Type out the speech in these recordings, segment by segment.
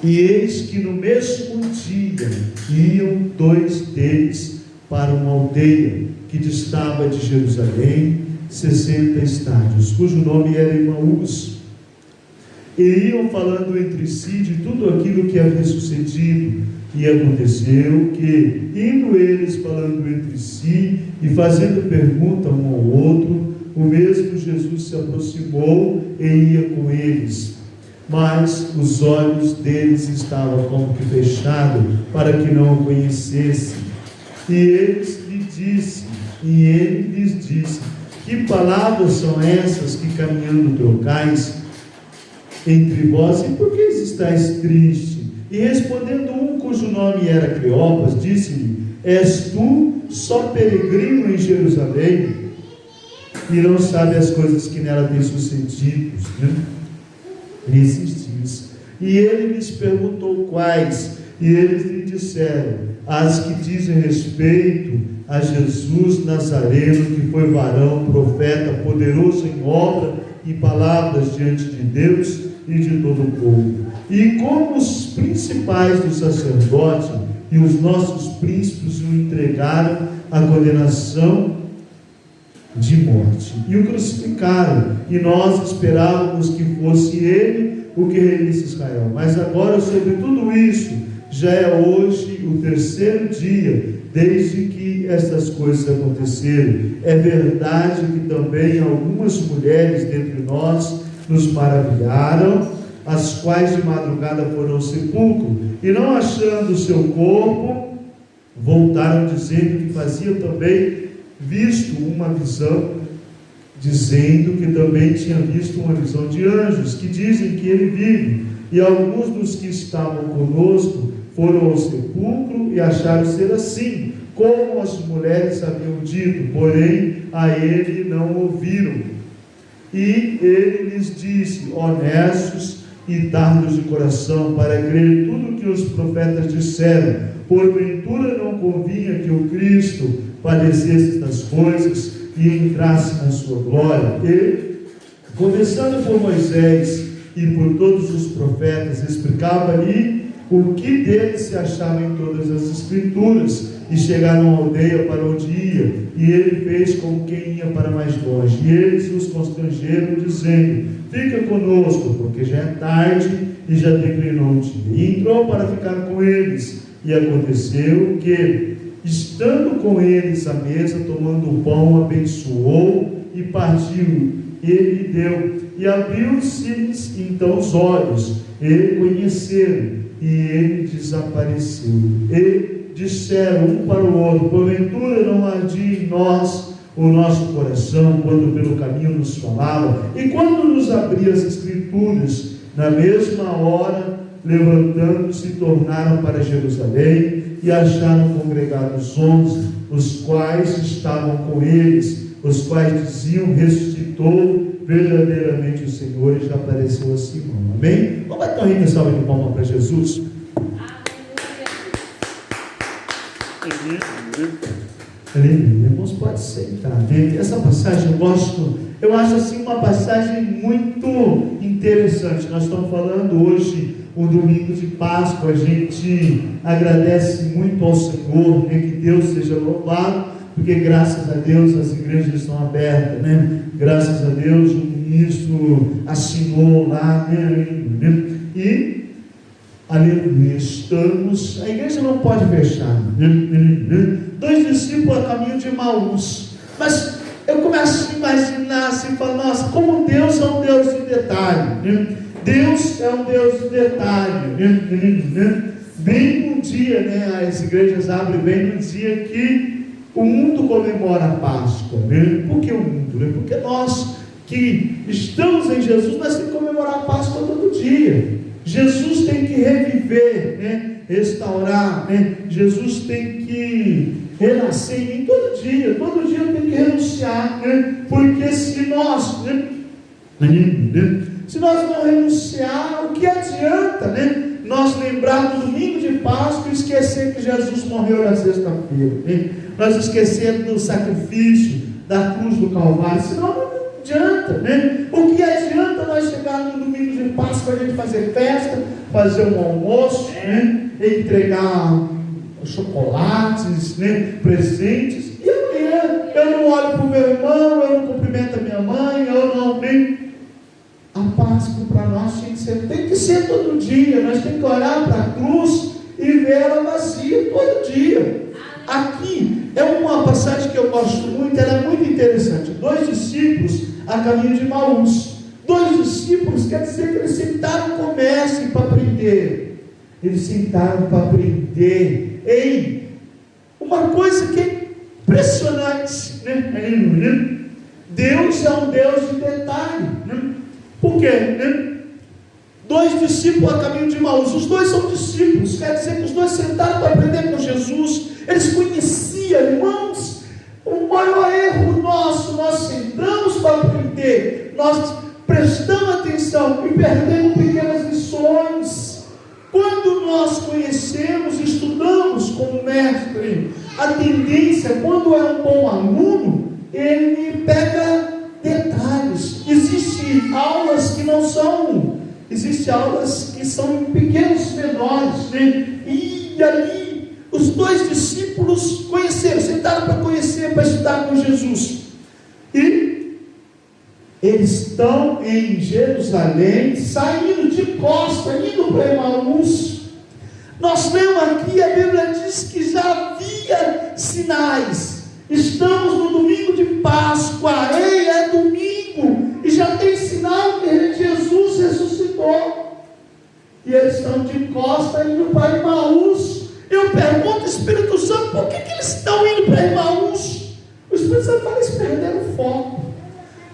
E eis que no mesmo dia iam 2 deles para uma aldeia que distava de Jerusalém 60 estádios, cujo nome era Emaús. E iam falando entre si de tudo aquilo que havia sucedido. E aconteceu que, indo eles falando entre si e fazendo pergunta um ao outro, o mesmo Jesus se aproximou e ia com eles. Mas os olhos deles estavam como que fechados, para que não o conhecessem. E ele lhes disse: que palavras são essas que caminhando trocais entre vós, e por que estáis tristes? E respondendo um cujo nome era Cleopas, disse-lhe: és tu só peregrino em Jerusalém, e não sabe as coisas que nela têm sucedido, né? Nesses dias. E ele lhes perguntou quais, e eles lhe disseram: as que dizem respeito a Jesus Nazareno, que foi varão, profeta, poderoso em obra e palavras diante de Deus e de todo o povo. E como os principais do sacerdote e os nossos príncipes o entregaram à condenação de morte e o crucificaram, e nós esperávamos que fosse ele o que remisse Israel. Mas agora, sobre tudo isso, já é hoje o 3º dia desde que estas coisas aconteceram. É verdade que também algumas mulheres dentre nós nos maravilharam, as quais de madrugada foram ao sepulcro, e não achando o seu corpo, voltaram dizendo que faziam também visto uma visão, dizendo que também tinha visto uma visão de anjos, que dizem que ele vive. E alguns dos que estavam conosco foram ao sepulcro e acharam ser assim, como as mulheres haviam dito, porém a ele não ouviram. E ele lhes disse: honestos e tardos de coração, para crer tudo que os profetas disseram, porventura não convinha que o Cristo padecesse estas coisas e entrasse na sua glória? E, começando por Moisés e por todos os profetas, explicava-lhe o que dele se achava em todas as escrituras. E chegaram à aldeia para onde ia, e ele fez como quem ia para mais longe. E eles os constrangeram, dizendo: fica conosco, porque já é tarde e já declinou o dia. E entrou para ficar com eles. E aconteceu que, estando com eles à mesa, tomando o pão, abençoou e partiu. Ele deu, e abriu-se-lhes então os olhos, e conheceram, e ele desapareceu. E disseram um para o outro: porventura não ardia em nós o nosso coração, quando pelo caminho nos falava, e quando nos abria as escrituras? Na mesma hora, levantando-se, tornaram para Jerusalém, e acharam congregados 11, os quais estavam com eles, os quais diziam: ressuscitou verdadeiramente o Senhor, e já apareceu a Simão. Amém? Vamos bater uma rica salva de palmas para Jesus. Irmãos, pode sentar, né? Essa passagem eu acho assim uma passagem muito interessante. Nós estamos falando hoje, um domingo de Páscoa. A gente agradece muito ao Senhor, né? Que Deus seja louvado, porque graças a Deus as igrejas estão abertas, né? Graças a Deus o ministro assinou lá, né? E aleluia, estamos, a igreja não pode fechar. 2 discípulos a caminho de Emaús. Mas eu começo a imaginar assim, falar: nossa, como Deus é um Deus de detalhe. Deus é um Deus de detalhe. Bem um dia, né, as igrejas abrem bem no dia que o mundo comemora a Páscoa. Por que o mundo? Porque nós que estamos em Jesus, nós temos que comemorar a Páscoa todo dia. Jesus tem que reviver, né? Restaurar, né? Jesus tem que renascer em mim todo dia eu tenho que renunciar, né? Porque se nós não renunciar, o que adianta, né? Nós lembrar do domingo de Páscoa e esquecer que Jesus morreu na sexta-feira, né? Nós esquecemos do sacrifício da cruz do Calvário, senão adianta, né? O que adianta nós chegarmos no domingo de Páscoa, a gente fazer festa, fazer um almoço, né? Entregar chocolates, né? Presentes, e amanhã eu não olho para o meu irmão, eu não cumprimento a minha mãe, eu não, né? A Páscoa para nós tem que ser todo dia. Nós temos que olhar para a cruz e ver ela vazia todo dia. Aqui é uma passagem que eu gosto muito, ela é muito interessante. 2 discípulos a caminho de Emaús. 2 discípulos quer dizer que eles sentaram no comércio para aprender. Eles sentaram para aprender. Ei, uma coisa que é impressionante, né? Deus é um Deus de detalhe, né? Por quê? Né? 2 discípulos a caminho de Emaús. Os 2 são discípulos, quer dizer que os 2 sentaram para aprender com Jesus. Eles conheciam, irmãos. O maior erro nosso, nós sentamos para aprender, nós prestamos atenção e perdemos pequenas lições. Quando nós conhecemos, estudamos como mestre, a tendência, quando é um bom aluno, ele pega detalhes. Existem aulas que não são, existem aulas que são em pequenos menores, né? E ali os 2 discípulos conheceram, sentaram para conhecer, para estudar com Jesus. E eles estão em Jerusalém, saindo de costa, indo para Emaús. Nós lemos aqui, a Bíblia diz que já havia sinais. Estamos no domingo de Páscoa, ei, é domingo, e já tem sinal que Jesus ressuscitou. E eles estão de costa indo para Emaús. Eu pergunto, Espírito Santo, por que eles estão indo para Emaús? O Espírito Santo fala, eles perderam o foco.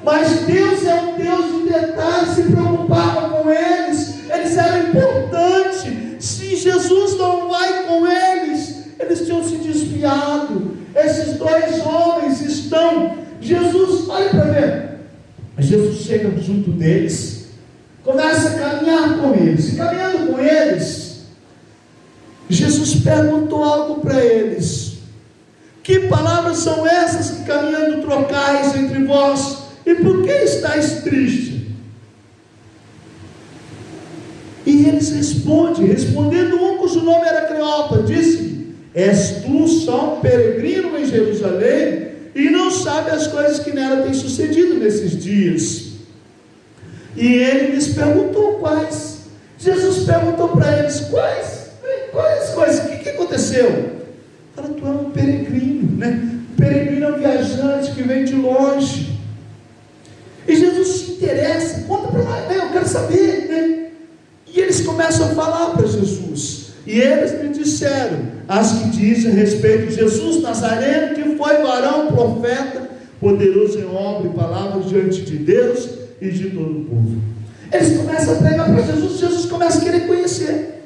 Mas Deus é um Deus de detalhes, se preocupava com eles eram importantes. Se Jesus não vai com eles tinham se desviado. Esses 2 homens estão, Jesus, olha para ver, Jesus chega junto deles, começa a caminhar com eles, e caminhando com eles, Jesus perguntou algo para eles: que palavras são essas que caminhando trocais entre vós, e por que estáis tristes? E eles respondendo um cujo nome era Cleopas, disse: és tu só um peregrino em Jerusalém, e não sabe as coisas que nela têm sucedido nesses dias? E ele lhes perguntou quais. Jesus perguntou para eles: quais coisas? O que aconteceu? Fala, tu é um peregrino, né? Um peregrino é um viajante que vem de longe. E Jesus se interessa, conta para nós, né? Eu quero saber, né? E eles começam a falar para Jesus. E eles me disseram as que dizem a respeito de Jesus Nazareno, que foi varão, profeta, poderoso em obra e palavras diante de Deus e de todo o povo. Eles começam a pregar para Jesus, Jesus começa a querer conhecer.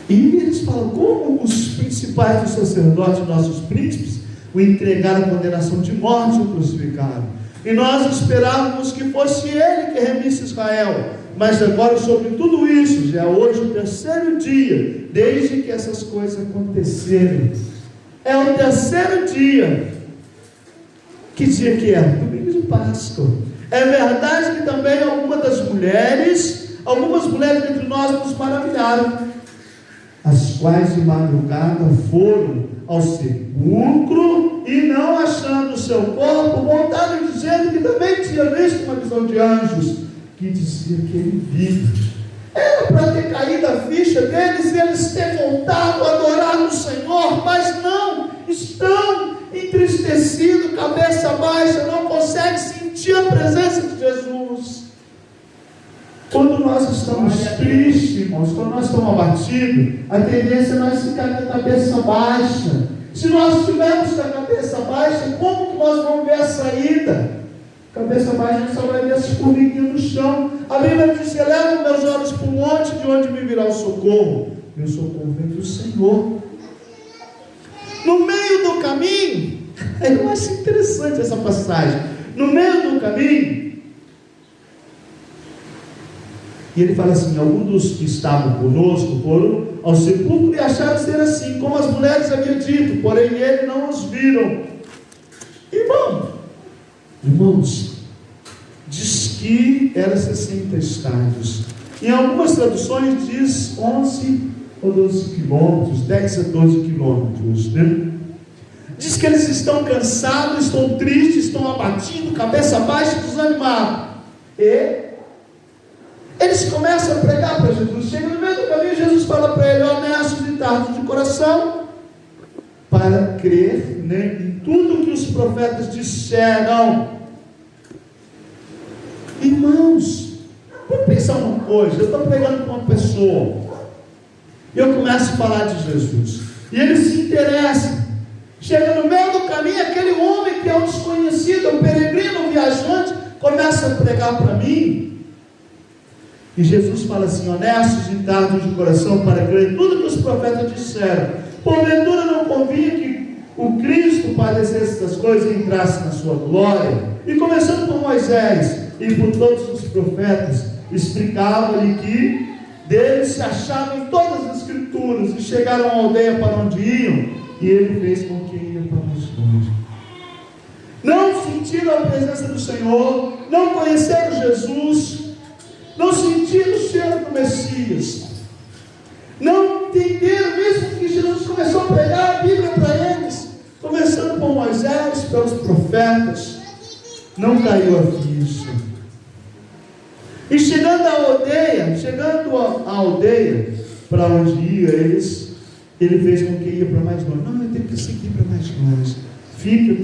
E eles falam, como os principais dos sacerdotes, nossos príncipes, o entregaram à condenação de morte e o crucificaram. E nós esperávamos que fosse ele que remisse Israel. Mas agora, sobre tudo isso, já é hoje o 3º dia, desde que essas coisas aconteceram. É o 3º dia. Que dia que é? Domingo de Páscoa. É verdade que também algumas mulheres entre nós nos maravilharam, as quais de madrugada foram ao sepulcro e não achando o seu corpo, voltaram dizendo que também tinha visto uma visão de anjos, que dizia que ele vive. Era para ter caído a ficha deles e eles ter voltado a adorar o Senhor, mas não, estão entristecidos, cabeça baixa, não conseguem sentir a presença de Jesus. Quando nós estamos tristes, irmãos, quando nós estamos abatidos, a tendência é nós ficar com a cabeça baixa. Se nós estivermos com a cabeça baixa, como que nós vamos ver a saída? Cabeça baixa, a gente só vai ver as formiguinhas no chão. A Bíblia diz: eleva meus olhos para o monte, de onde me virá o socorro. Meu socorro vem do Senhor. No meio do caminho, eu acho interessante essa passagem. No meio do caminho, e ele fala assim: alguns dos que estavam conosco foram ao sepulcro e acharam ser assim, como as mulheres haviam dito, porém ele não os viram. Irmão, Irmãos, diz que era 60 estádios. Em algumas traduções diz 11 ou 12 quilômetros, 10 a 12 quilômetros, né? Diz que eles estão cansados, estão tristes, estão abatidos, cabeça baixa, desanimados. E eles começam a pregar para Jesus. Chega no meio do caminho, Jesus fala para ele: honestos e tardos de coração, para crer, né, em tudo que os profetas disseram. Irmãos, vamos pensar uma coisa. Eu estou pregando para uma pessoa, e eu começo a falar de Jesus, e ele se interessa. Chega no meio do caminho, aquele homem que é um desconhecido, um peregrino, um viajante, começa a pregar para mim. E Jesus fala assim: honestos e tardos de coração, para crer em tudo que os profetas disseram. Porventura não convinha que o Cristo padecesse essas coisas e entrasse na sua glória? E começando por Moisés e por todos os profetas, explicava-lhe que deles se achavam em todas as escrituras, e chegaram à aldeia para onde iam, e ele fez com que iam para mais longe. Não sentiram a presença do Senhor, não conheceram Jesus, não sentiram o cheiro do Messias, não entenderam, mesmo que Jesus começou a pregar a Bíblia para eles, começando por Moisés, pelos profetas, não caiu a ficha. E chegando à aldeia para onde ia ele fez com que ia para mais longe. Não, eu tenho que seguir para mais longe. Fica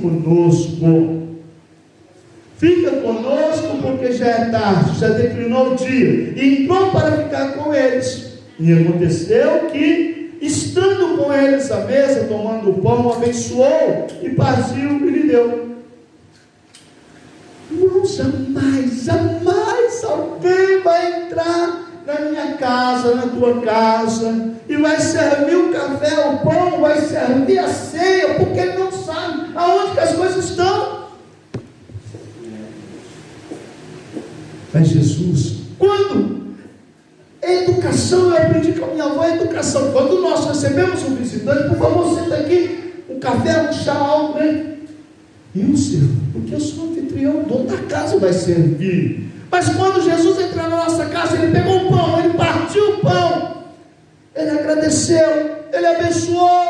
conosco, porque já é tarde, já declinou o dia. E entrou para ficar com eles. E aconteceu que, estando com eles à mesa, tomando o pão, abençoou e partiu e lhe deu. Não, jamais alguém vai entrar na minha casa, na tua casa, e vai servir o café, o pão, vai servir a ceia, porque ele não sabe aonde que as coisas estão. Mas Jesus, quando educação, eu aprendi com a minha avó, educação, quando nós recebemos um visitante, por favor, senta aqui, um café, um chá, algo, né? Eu sirvo, porque eu sou anfitrião, o dono da casa vai servir. Mas quando Jesus entrou na nossa casa, ele pegou o pão, ele partiu o pão, ele agradeceu, ele abençoou.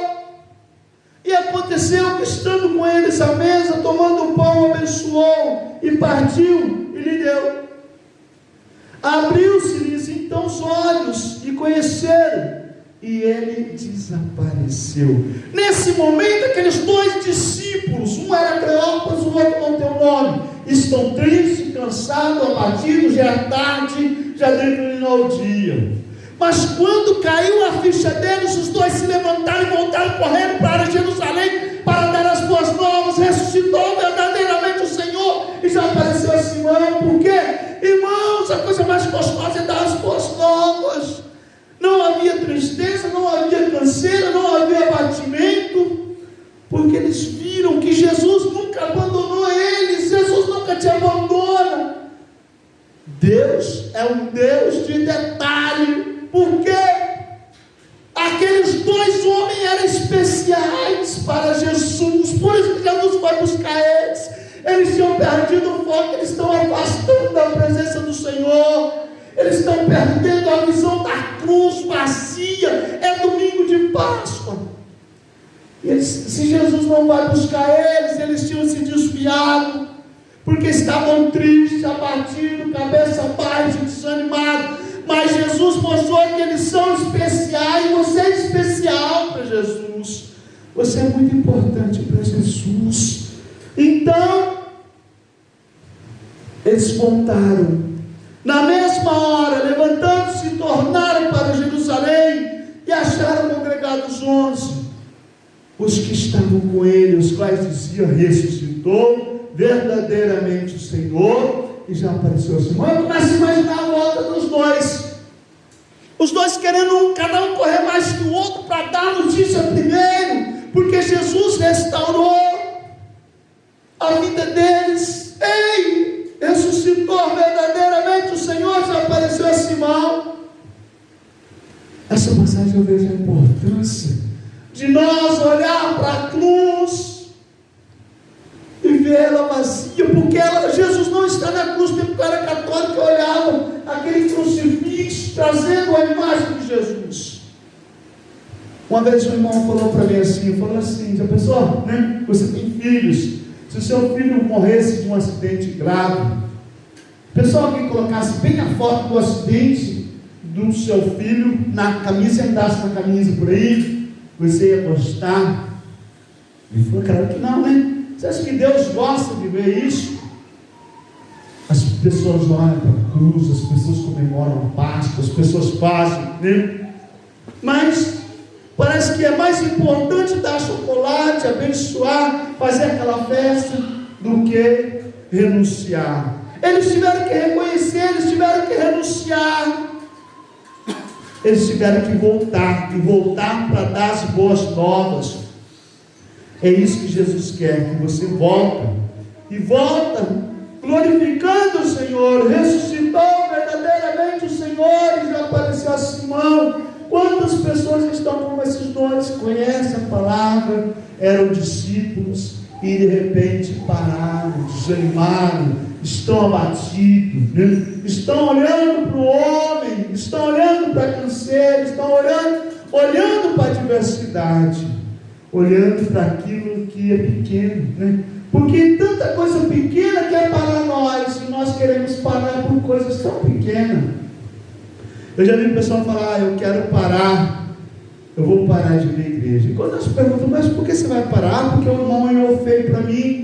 E aconteceu que, estando com eles à mesa, tomando o pão, abençoou e partiu e lhe deu. Abriu-se-lhes então os olhos e conheceram, e ele desapareceu. Nesse momento, aqueles dois discípulos, um era Cleopas, o outro não tem o nome, estão tristes, cansados, abatidos, já é tarde, já declinou o dia. Mas quando caiu a ficha deles, os dois se levantaram e voltaram correndo para Jerusalém, para dar as boas novas. Ressuscitou verdadeiramente o Senhor, e já apareceu a Simão. Por quê? Irmãos, a coisa mais gostosa é dar as boas novas. Não havia tristeza, não havia canseira, não havia abatimento, porque eles viram que Jesus nunca abandonou eles. Jesus nunca te abandona. Deus é um Deus de detalhe, porque aqueles dois homens eram especiais para Jesus, por isso que Jesus foi buscar eles. Eles tinham perdido o foco, eles estão afastando da presença do Senhor. Eles estão perdendo a visão da cruz vazia. É domingo de Páscoa. E se Jesus não vai buscar eles tinham se desviado, porque estavam tristes, abatidos, cabeça baixa, desanimados. Mas Jesus mostrou que eles são especiais. Você é especial para Jesus. Você é muito importante para Jesus. Então, eles voltaram. Na mesma hora, levantando-se, tornaram para Jerusalém e acharam congregados 11, os que estavam com ele, os quais diziam: ressuscitou verdadeiramente o Senhor, e já apareceu a Simão. Eu começo a imaginar a volta dos dois, os dois querendo cada um correr mais que o outro para dar a notícia primeiro, porque Jesus restaurou a vida deles. Ei, ressuscitou verdadeiramente o Senhor, já apareceu a Simão. Essa passagem eu vejo a importância de nós olhar para a cruz e vê ela vazia, porque Jesus não está na cruz. Tem um cara católico que olhava aquele crucifixo, trazendo a imagem de Jesus. Uma vez um irmão falou para mim assim, já pensou, né? Você tem filhos, se o seu filho morresse de um acidente grave, pessoal, alguém colocasse bem a foto do acidente do seu filho na camisa, andasse na camisa por aí, você ia gostar? Ele falou, claro que não, né? Você acha que Deus gosta de ver isso? As pessoas olham para a cruz, as pessoas comemoram a Páscoa, as pessoas fazem, né? Mas parece que é mais importante dar chocolate, abençoar, fazer aquela festa, do que renunciar. Eles tiveram que reconhecer, eles tiveram que renunciar. Eles tiveram que voltar para dar as boas novas. É isso que Jesus quer, que você volta glorificando o Senhor. Ressuscitou verdadeiramente o Senhor e já apareceu a Simão. Quantas pessoas estão como esses dois, conhecem a palavra, eram discípulos e de repente pararam, desanimaram, estão abatidos, né? Estão olhando para o homem, estão olhando para a canseira, estão olhando para a adversidade, olhando para aquilo que é pequeno, né? Porque tanta coisa pequena que é para nós, e nós queremos parar por coisas tão pequenas. Eu já vi o pessoal falar, eu quero parar, eu vou parar de ir à igreja. E quando nós perguntam, mas por que você vai parar? Porque o irmão olhou feio para mim,